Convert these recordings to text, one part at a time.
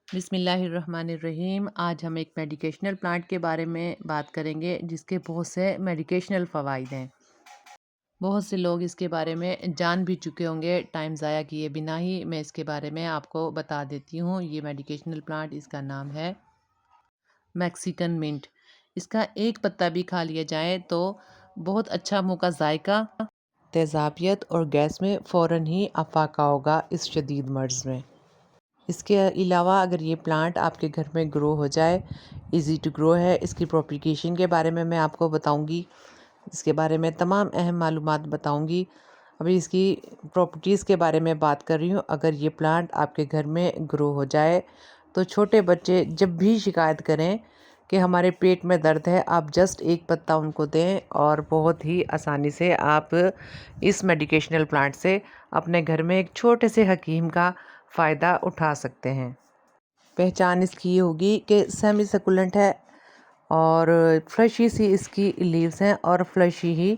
बिस्मिल्लाहिर्रहमानिर्रहीम। आज हम एक मेडिकेशनल प्लांट के बारे में बात करेंगे जिसके बहुत से मेडिकेशनल फ़वाइद हैं। बहुत से लोग इसके बारे में जान भी चुके होंगे। टाइम ज़ाया किए बिना ही मैं इसके बारे में आपको बता देती हूँ। ये मेडिकेशनल प्लांट, इसका नाम है मैक्सिकन मिंट। इसका एक पत्ता भी खा लिया जाए तो बहुत अच्छा मुँह का जायका, तेज़ाबियत और गैस में फ़ौरन ही अफाका होगा इस शदीद मर्ज़ में। इसके अलावा अगर ये प्लांट आपके घर में ग्रो हो जाए, इजी टू ग्रो है। इसकी प्रोपिगेशन के बारे में मैं आपको बताऊंगी। इसके बारे में तमाम अहम मालूमात बताऊंगी। अभी इसकी प्रॉपर्टीज़ के बारे में बात कर रही हूँ। अगर ये प्लांट आपके घर में ग्रो हो जाए तो छोटे बच्चे जब भी शिकायत करें कि हमारे पेट में दर्द है, आप जस्ट एक पत्ता उनको दें और बहुत ही आसानी से आप इस मेडिकेशनल प्लांट से अपने घर में एक छोटे से हकीम का फ़ायदा उठा सकते हैं। पहचान इसकी ये होगी कि सेमी सकुलेंट है और फ्लशी सी इसकी लीव्स हैं और फ्लशी ही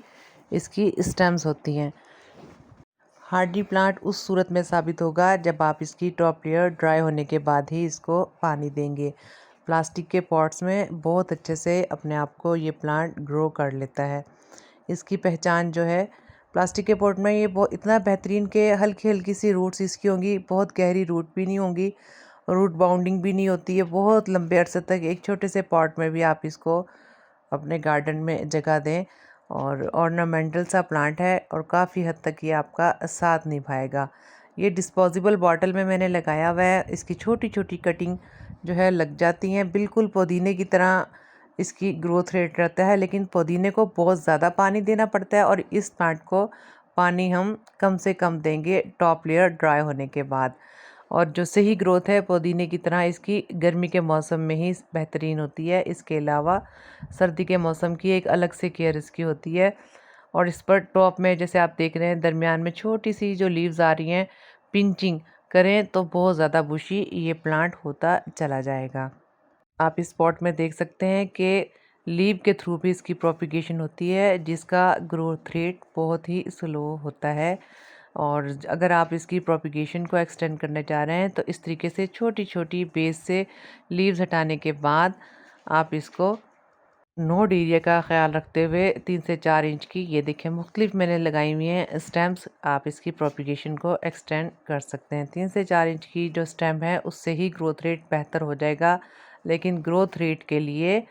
इसकी स्टेम्स होती हैं। हार्डी प्लांट उस सूरत में साबित होगा जब आप इसकी टॉप लेयर ड्राई होने के बाद ही इसको पानी देंगे। प्लास्टिक के पॉट्स में बहुत अच्छे से अपने आप को ये प्लांट ग्रो कर लेता है। इसकी पहचान जो है, प्लास्टिक के पॉट में ये बहुत इतना बेहतरीन कि हल्की हल्की सी रूट्स इसकी होंगी, बहुत गहरी रूट भी नहीं होंगी, रूट बाउंडिंग भी नहीं होती है। बहुत लंबे अरसे तक एक छोटे से पॉट में भी आप इसको अपने गार्डन में जगह दें और ऑर्नामेंटल सा प्लांट है और काफ़ी हद तक ये आपका साथ निभाएगा। ये डिस्पोजेबल बॉटल में मैंने लगाया हुआ है। इसकी छोटी छोटी कटिंग जो है लग जाती हैं, बिल्कुल पुदीने की तरह इसकी ग्रोथ रेट रहता है। लेकिन पुदीने को बहुत ज़्यादा पानी देना पड़ता है और इस प्लांट को पानी हम कम से कम देंगे टॉप लेयर ड्राई होने के बाद। और जो सही ग्रोथ है पुदीने की तरह इसकी गर्मी के मौसम में ही बेहतरीन होती है। इसके अलावा सर्दी के मौसम की एक अलग से केयर इसकी होती है। और इस पर टॉप में जैसे आप देख रहे हैं, दरमियान में छोटी सी जो लीव्स आ रही हैं, पिंचिंग करें तो बहुत ज़्यादा बुशी ये प्लांट होता चला जाएगा। आप इस पॉट में देख सकते हैं कि लीव के थ्रू भी इसकी प्रोपिगेशन होती है, जिसका ग्रोथ रेट बहुत ही स्लो होता है। और अगर आप इसकी प्रोपिगेशन को एक्सटेंड करना चाह रहे हैं तो इस तरीके से छोटी छोटी बेस से लीव्स हटाने के बाद आप इसको नोड एरिया का ख्याल रखते हुए 3 से 4 इंच की, ये देखें मुख्तलिफ मैंने लगाई हुई हैं स्टेम्स, आप इसकी प्रोपिगेशन को एक्सटेंड कर सकते हैं। 3 से 4 इंच की जो स्टेम है उससे ही ग्रोथ रेट बेहतर हो जाएगा। लेकिन ग्रोथ रेट के लिए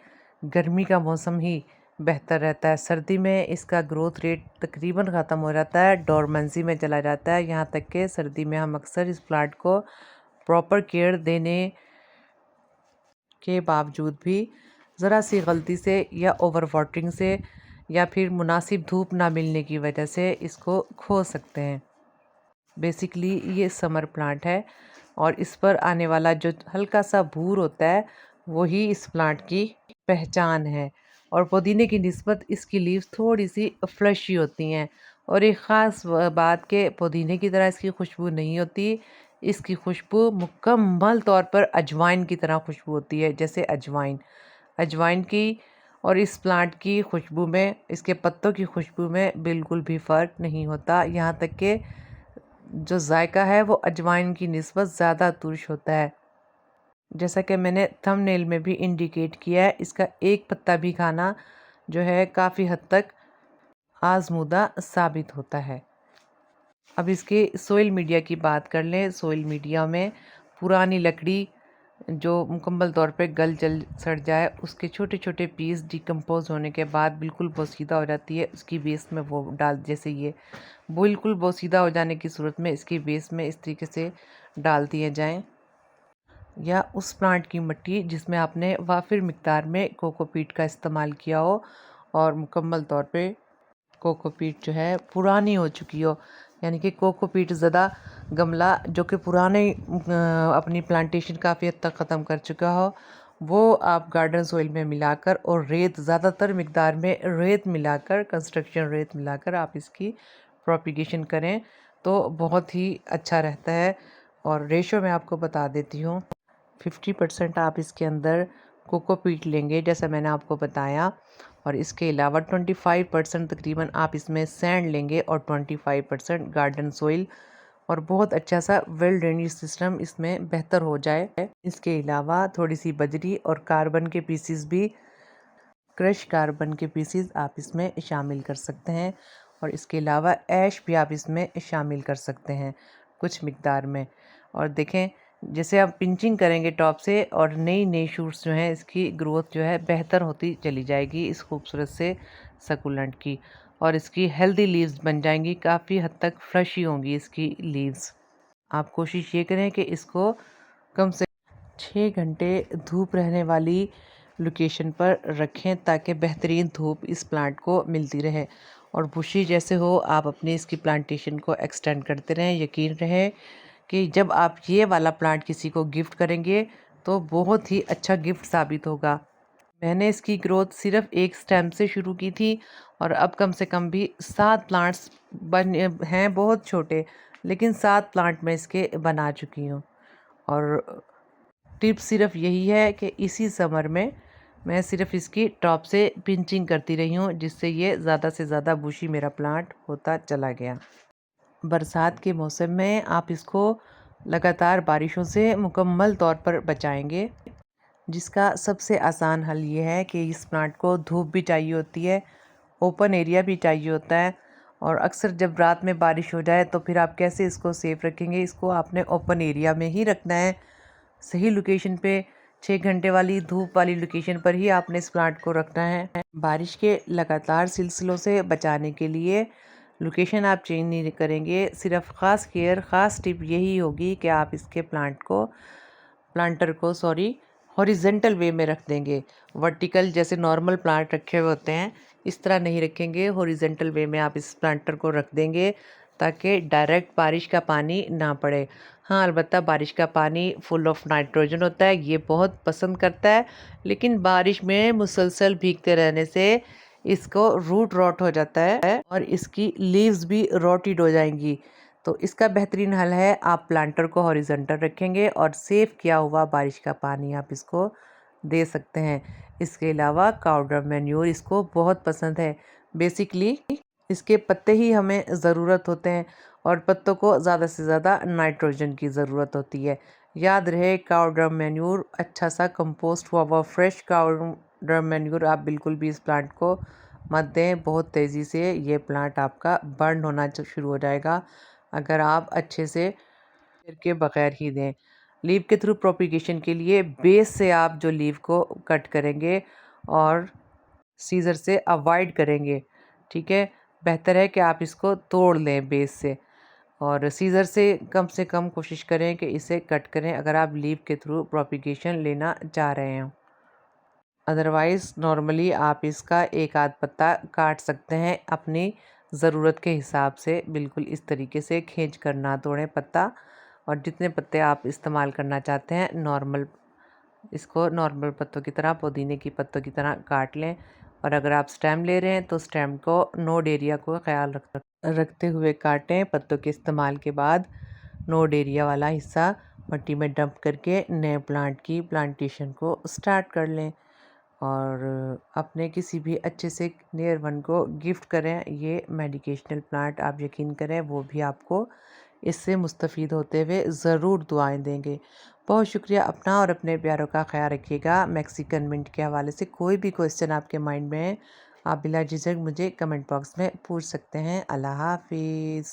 गर्मी का मौसम ही बेहतर रहता है। सर्दी में इसका ग्रोथ रेट तकरीबन ख़त्म हो जाता है, डोरमेंसी में चला जाता है। यहाँ तक कि सर्दी में हम अक्सर इस प्लांट को प्रॉपर केयर देने के बावजूद भी ज़रा सी गलती से या ओवर वाटरिंग से या फिर मुनासिब धूप ना मिलने की वजह से इसको खो सकते हैं। बेसिकली ये समर प्लांट है और इस पर आने वाला जो हल्का सा भूर होता है वही इस प्लांट की पहचान है। और पुदीने की निस्बत इसकी लीव्स थोड़ी सी फ्लशी होती हैं। और एक ख़ास बात के पुदीने की तरह इसकी खुशबू नहीं होती। इसकी खुशबू मुकम्मल तौर पर अजवाइन की तरह खुशबू होती है, जैसे अजवाइन अजवाइन की। और इस प्लांट की खुशबू में, इसके पत्तों की खुशबू में बिल्कुल भी फ़र्क नहीं होता। यहाँ तक कि जो जायका है वो अजवाइन की निस्बत ज़्यादा तुर्श होता है। जैसा कि मैंने थंबनेल में भी इंडिकेट किया है, इसका एक पत्ता भी खाना जो है काफ़ी हद तक आजमूदा साबित होता है। अब इसके सोइल मीडिया की बात कर लें। सोइल मीडिया में पुरानी लकड़ी जो मुकम्मल तौर पे गल जल सड़ जाए, उसके छोटे छोटे पीस डिकम्पोज होने के बाद बिल्कुल बोसीदा हो जाती है, उसकी बेस में वो डाल, जैसे ये बिल्कुल बोसीदा हो जाने की सूरत में इसकी बेस में इस तरीके से डाल दिए जाएं। या उस प्लांट की मिट्टी जिसमें आपने वाफिर मिकदार में कोकोपीट का इस्तेमाल किया हो और मुकम्मल तौर पे कोकोपीट जो है पुरानी हो चुकी हो, यानी कि कोकोपीट ज़्यादा गमला जो कि पुराने अपनी प्लांटेशन काफ़ी हद तक ख़त्म कर चुका हो, वो आप गार्डन सोइल में मिलाकर और रेत, ज़्यादातर मिकदार में रेत मिलाकर, कंस्ट्रक्शन रेत मिलाकर आप इसकी प्रोपिगेशन करें तो बहुत ही अच्छा रहता है। और रेशो मैं आपको बता देती हूँ। 50% आप इसके अंदर कोकोपीट लेंगे जैसा मैंने आपको बताया, और इसके अलावा 25% तकरीबन आप इसमें सैंड लेंगे और 25% गार्डन सोइल और बहुत अच्छा सा वेल ड्रेनेज सिस्टम इसमें बेहतर हो जाए। इसके अलावा थोड़ी सी बजरी और कार्बन के पीसीस भी, क्रश कार्बन के पीसीस आप इसमें शामिल कर सकते हैं, और इसके अलावा ऐश भी आप इसमें शामिल कर सकते हैं कुछ मिकदार में। और देखें, जैसे आप पिंचिंग करेंगे टॉप से, और नई नई शूट्स जो हैं इसकी ग्रोथ जो है बेहतर होती चली जाएगी इस खूबसूरत से सकुलेंट की, और इसकी हेल्दी लीव्स बन जाएंगी, काफ़ी हद तक फ्रेश ही होंगी इसकी लीव्स। आप कोशिश ये करें कि इसको कम से 6 घंटे धूप रहने वाली लोकेशन पर रखें, ताकि बेहतरीन धूप इस प्लांट को मिलती रहे, और बुशी जैसे हो आप अपनी इसकी प्लांटेशन को एक्सटेंड करते रहें। यकीन रहे कि जब आप ये वाला प्लांट किसी को गिफ्ट करेंगे तो बहुत ही अच्छा गिफ्ट साबित होगा। मैंने इसकी ग्रोथ सिर्फ एक स्टेम से शुरू की थी, और अब कम से कम भी 7 प्लांट्स बन हैं, बहुत छोटे, लेकिन 7 प्लांट मैं इसके बना चुकी हूँ। और टिप सिर्फ यही है कि इसी समर में मैं सिर्फ इसकी टॉप से पिंचिंग करती रही हूँ, जिससे ये ज़्यादा से ज़्यादा बुशी मेरा प्लांट होता चला गया। बरसात के मौसम में आप इसको लगातार बारिशों से मुकम्मल तौर पर बचाएंगे, जिसका सबसे आसान हल ये है कि इस प्लांट को धूप भी चाहिए होती है, ओपन एरिया भी चाहिए होता है, और अक्सर जब रात में बारिश हो जाए तो फिर आप कैसे इसको सेफ रखेंगे। इसको आपने ओपन एरिया में ही रखना है, सही लोकेशन पे, 6 घंटे वाली धूप वाली लोकेशन पर ही आपने इस प्लांट को रखना है। बारिश के लगातार सिलसिलों से बचाने के लिए लोकेशन आप चेंज नहीं करेंगे, सिर्फ ख़ास केयर, ख़ास टिप यही होगी कि आप इसके प्लांटर को हॉरिजेंटल वे में रख देंगे। वर्टिकल जैसे नॉर्मल प्लांट रखे हुए होते हैं इस तरह नहीं रखेंगे, हॉरिजेंटल वे में आप इस प्लांटर को रख देंगे, ताकि डायरेक्ट बारिश का पानी ना पड़े। हाँ, अलबत्ता बारिश का पानी फुल ऑफ नाइट्रोजन होता है, ये बहुत पसंद करता है, लेकिन बारिश में मुसलसल भीगते रहने से इसको रूट रॉट हो जाता है, और इसकी लीव्स भी रॉटेड हो जाएंगी। तो इसका बेहतरीन हल है, आप प्लांटर को हॉरिजॉन्टल रखेंगे, और सेव किया हुआ बारिश का पानी आप इसको दे सकते हैं। इसके अलावा काउडर मैन्योर इसको बहुत पसंद है। बेसिकली इसके पत्ते ही हमें ज़रूरत होते हैं, और पत्तों को ज़्यादा से ज़्यादा नाइट्रोजन की ज़रूरत होती है। याद रहे, काउडर मैन्योर अच्छा सा कंपोस्ट हुआ हुआ फ्रेश काउडर मैन्योर आप बिल्कुल भी इस प्लांट को मत दें। बहुत तेज़ी से ये प्लांट आपका बर्न होना शुरू हो जाएगा अगर आप अच्छे से के बगैर ही दें। लीव के थ्रू प्रोपिगेशन के लिए बेस से आप जो लीव को कट करेंगे और सीजर से अवॉइड करेंगे, ठीक है। बेहतर है कि आप इसको तोड़ लें बेस से, और सीजर से कम कोशिश करें कि इसे कट करें अगर आप लीव के थ्रू प्रोपिगेशन लेना चाह रहे हैं। अदरवाइज़ नॉर्मली आप इसका एक आध पत्ता काट सकते हैं अपनी ज़रूरत के हिसाब से, बिल्कुल इस तरीके से खींच कर ना तोड़ें पत्ता, और जितने पत्ते आप इस्तेमाल करना चाहते हैं इसको नॉर्मल पत्तों की तरह, पुदीने की पत्तों की तरह काट लें। और अगर आप स्टेम ले रहे हैं तो स्टेम को नोड एरिया को ख्याल रखते हुए काटें। पत्तों के इस्तेमाल के बाद नोड एरिया वाला हिस्सा मिट्टी में डंप करके नए प्लांट की प्लांटेशन को स्टार्ट कर लें, और अपने किसी भी अच्छे से नियर वन को गिफ्ट करें ये मेडिकेशनल प्लांट। आप यकीन करें वो भी आपको इससे मुस्तफ़ीद होते हुए ज़रूर दुआएं देंगे। बहुत शुक्रिया। अपना और अपने प्यारों का ख्याल रखिएगा। मैक्सिकन मिंट के हवाले से कोई भी क्वेश्चन आपके माइंड में है, आप बिला झिझक मुझे कमेंट बॉक्स में पूछ सकते हैं। अल्लाह हाफिज़।